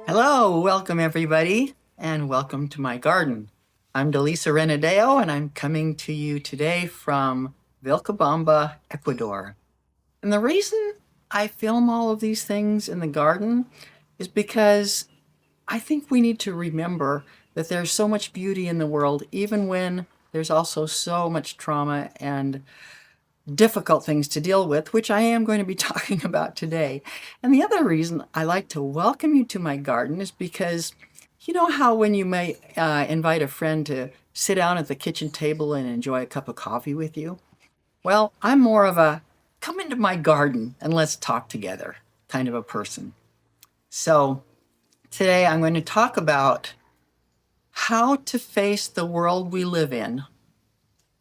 Hello, welcome everybody, and welcome to my garden. I'm Delisa Renideo, and I'm coming to you today from Vilcabamba, Ecuador. And the reason I film all of these things in the garden is because I think we need to remember that there's so much beauty in the world, even when there's also so much trauma and difficult things to deal with, which I am going to be talking about today. And the other reason I like to welcome you to my garden is because you know how when you may invite a friend to sit down at the kitchen table and enjoy a cup of coffee with you? Well, I'm more of a come into my garden and let's talk together kind of a person. So today I'm going to talk about how to face the world we live in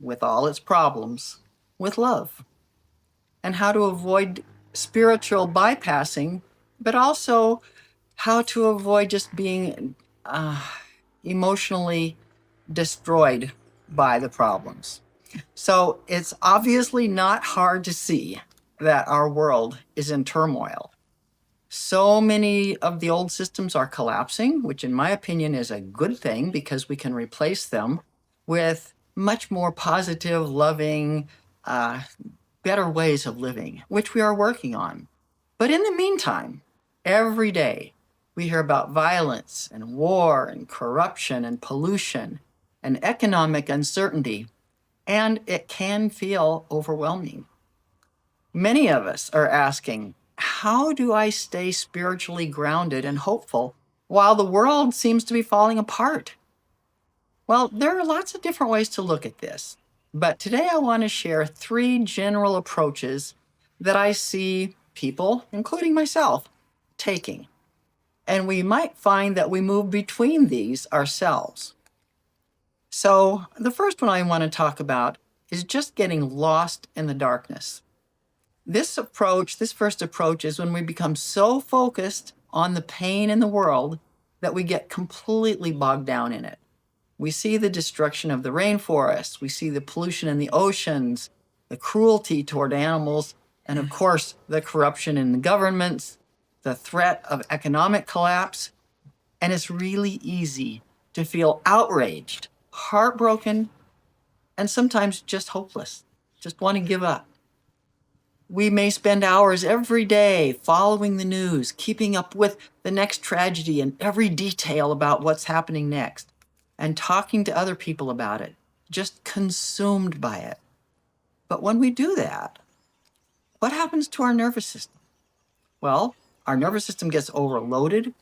with all its problems with love, and how to avoid spiritual bypassing, but also how to avoid just being uh, emotionally destroyed by the problems. So it's obviously not hard to see that our world is in turmoil. So many of the old systems are collapsing, which in my opinion is a good thing because we can replace them with much more positive, loving, uh, better ways of living, which we are working on. But in the meantime, every day we hear about violence and war and corruption and pollution and economic uncertainty, and it can feel overwhelming. Many of us are asking, how do I stay spiritually grounded and hopeful while the world seems to be falling apart? Well, there are lots of different ways to look at this, but today I want to share three general approaches that I see people, including myself, taking. And we might find that we move between these ourselves. So, the first one I want to talk about is just getting lost in the darkness. This first approach, is when we become so focused on the pain in the world that we get completely bogged down in it. We see the destruction of the rainforests, we see the pollution in the oceans, the cruelty toward animals, and of course, the corruption in the governments, the threat of economic collapse. And it's really easy to feel outraged, heartbroken, and sometimes just hopeless, just want to give up. We may spend hours every day following the news, keeping up with the next tragedy and every detail about what's happening next, and talking to other people about it, just consumed by it. But when we do that, what happens to our nervous system? Well, our nervous system gets overloaded,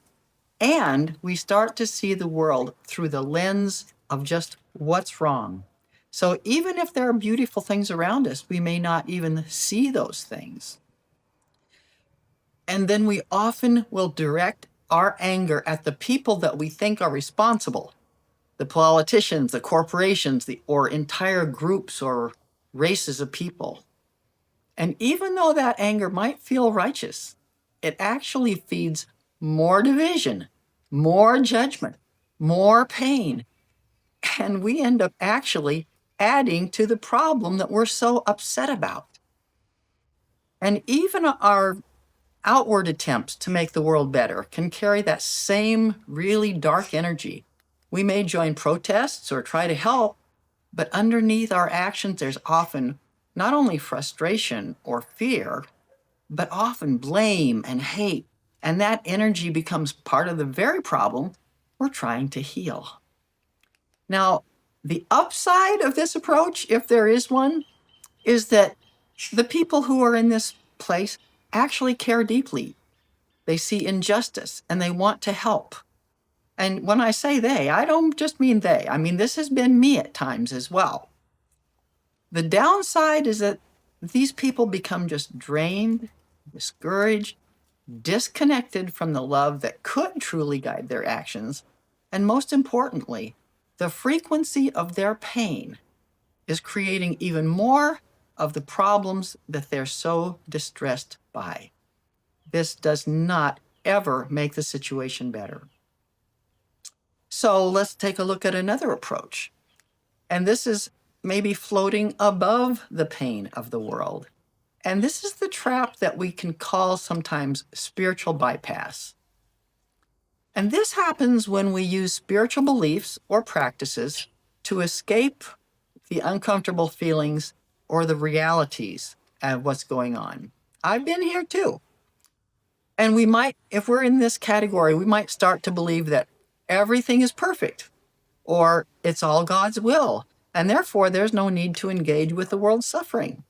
and we start to see the world through the lens of just what's wrong. So even if there are beautiful things around us, we may not even see those things. And then we often will direct our anger at the people that we think are responsible, the politicians, the corporations, or entire groups or races of people. And even though that anger might feel righteous, it actually feeds more division, more judgment, more pain. And we end up actually adding to the problem that we're so upset about. And even our outward attempts to make the world better can carry that same really dark energy. We may join protests or try to help, but underneath our actions, there's often not only frustration or fear, but often blame and hate. And that energy becomes part of the very problem we're trying to heal. Now, the upside of this approach, if there is one, is that the people who are in this place actually care deeply. They see injustice and they want to help. And when I say they, I don't just mean they. I mean, this has been me at times as well. The downside is that these people become just drained, discouraged, disconnected from the love that could truly guide their actions. And most importantly, the frequency of their pain is creating even more of the problems that they're so distressed by. This does not ever make the situation better. So let's take a look at another approach. And this is maybe floating above the pain of the world. And this is the trap that we can call sometimes spiritual bypass. And this happens when we use spiritual beliefs or practices to escape the uncomfortable feelings or the realities of what's going on. I've been here too. And we might, if we're in this category, we might start to believe that everything is perfect or it's all God's will, and therefore there's no need to engage with the world's suffering.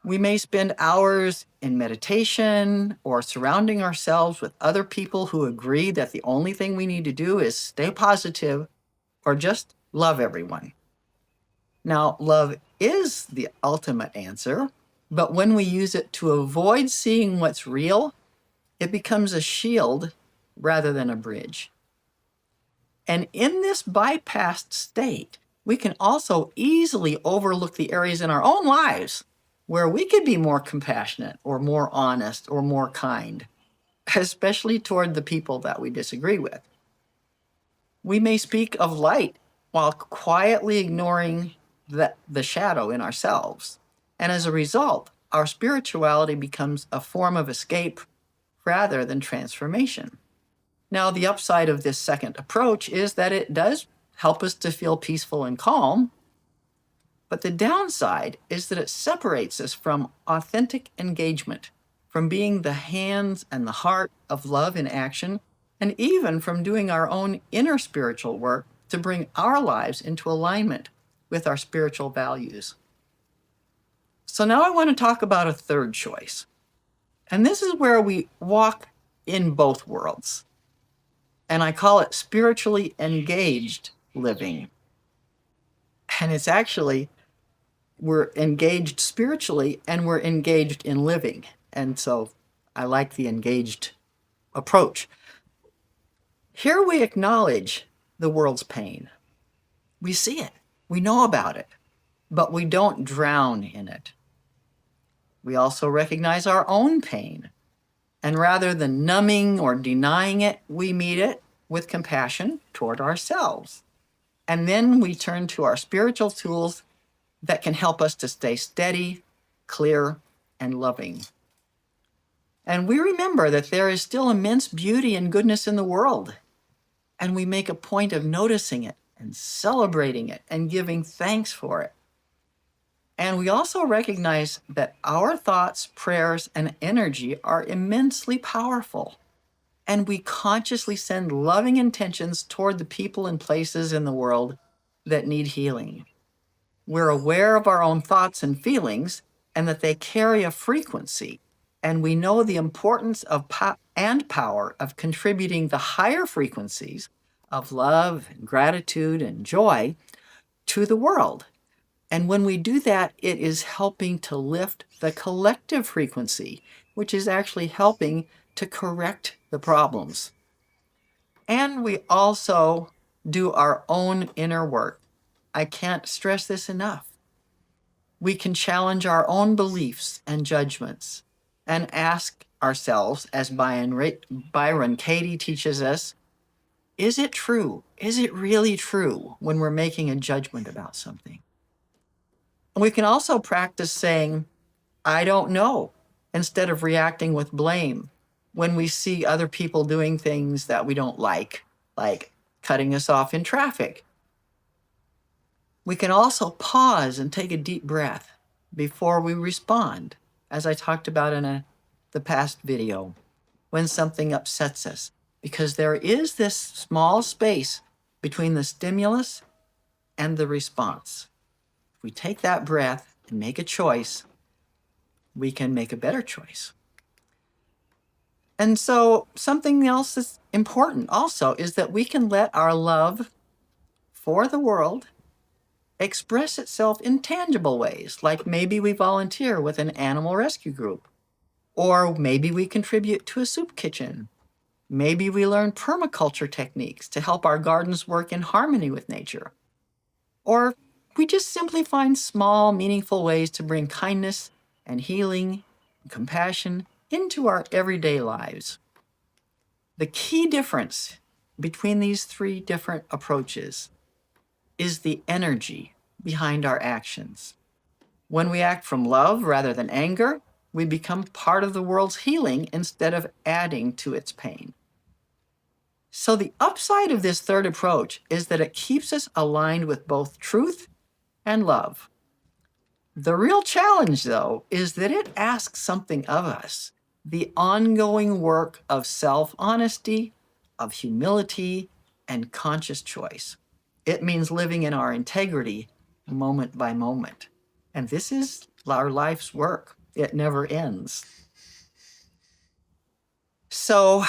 We may spend hours in meditation or surrounding ourselves with other people who agree that the only thing we need to do is stay positive or just love everyone. Now, love is the ultimate answer, but when we use it to avoid seeing what's real, it becomes a shield rather than a bridge. And in this bypassed state, we can also easily overlook the areas in our own lives where we could be more compassionate or more honest or more kind, especially toward the people that we disagree with. We may speak of light while quietly ignoring the shadow in ourselves. And as a result, our spirituality becomes a form of escape rather than transformation. Now, the upside of this second approach is that it does help us to feel peaceful and calm, but the downside is that it separates us from authentic engagement, from being the hands and the heart of love in action, and even from doing our own inner spiritual work to bring our lives into alignment with our spiritual values. So now I want to talk about a third choice. And this is where we walk in both worlds. And I call it spiritually engaged living. And it's actually, we're engaged spiritually and we're engaged in living. And so I like the engaged approach. Here we acknowledge the world's pain. We see it, we know about it, but we don't drown in it. We also recognize our own pain. And rather than numbing or denying it, we meet it with compassion toward ourselves. And then we turn to our spiritual tools that can help us to stay steady, clear, and loving. And we remember that there is still immense beauty and goodness in the world. And we make a point of noticing it and celebrating it and giving thanks for it. And we also recognize that our thoughts, prayers, and energy are immensely powerful. And we consciously send loving intentions toward the people and places in the world that need healing. We're aware of our own thoughts and feelings and that they carry a frequency. And we know the importance of power of contributing the higher frequencies of love, and gratitude, and joy to the world. And when we do that, it is helping to lift the collective frequency, which is actually helping to correct the problems. And we also do our own inner work. I can't stress this enough. We can challenge our own beliefs and judgments and ask ourselves, as Byron Katie teaches us, is it true? Is it really true when we're making a judgment about something? We can also practice saying, I don't know, instead of reacting with blame when we see other people doing things that we don't like cutting us off in traffic. We can also pause and take a deep breath before we respond, as I talked about in the past video, when something upsets us, because there is this small space between the stimulus and the response. If we take that breath and make a choice, we can make a better choice. And so something else that's important also is that we can let our love for the world express itself in tangible ways, like maybe we volunteer with an animal rescue group, or maybe we contribute to a soup kitchen. Maybe we learn permaculture techniques to help our gardens work in harmony with nature. Or we just simply find small, meaningful ways to bring kindness and healing and compassion into our everyday lives. The key difference between these three different approaches is the energy behind our actions. When we act from love rather than anger, we become part of the world's healing instead of adding to its pain. So the upside of this third approach is that it keeps us aligned with both truth and love. The real challenge, though, is that it asks something of us, the ongoing work of self-honesty, of humility, and conscious choice. It means living in our integrity moment by moment. And this is our life's work. It never ends. So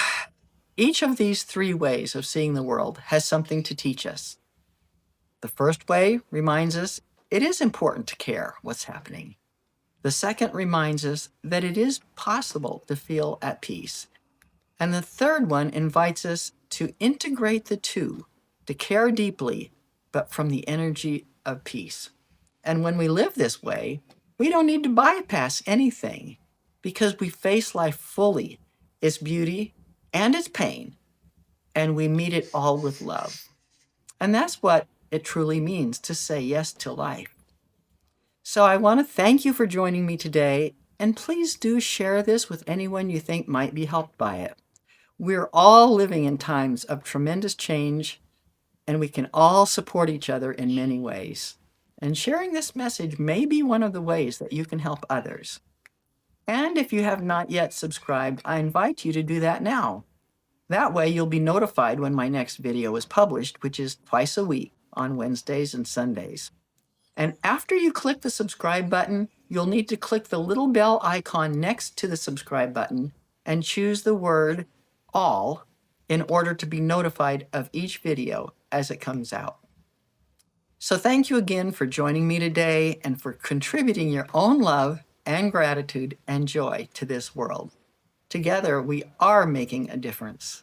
each of these three ways of seeing the world has something to teach us. The first way reminds us it is important to care what's happening. The second reminds us that it is possible to feel at peace. And the third one invites us to integrate the two, to care deeply, but from the energy of peace. And when we live this way, we don't need to bypass anything because we face life fully, its beauty and its pain, and we meet it all with love. And that's what it truly means to say yes to life. So I want to thank you for joining me today, and please do share this with anyone you think might be helped by it. We're all living in times of tremendous change, and we can all support each other in many ways. And sharing this message may be one of the ways that you can help others. And if you have not yet subscribed, I invite you to do that now. That way you'll be notified when my next video is published, which is twice a week on Wednesdays and Sundays. And after you click the subscribe button, you'll need to click the little bell icon next to the subscribe button and choose the word all in order to be notified of each video as it comes out. So thank you again for joining me today and for contributing your own love and gratitude and joy to this world. Together, we are making a difference.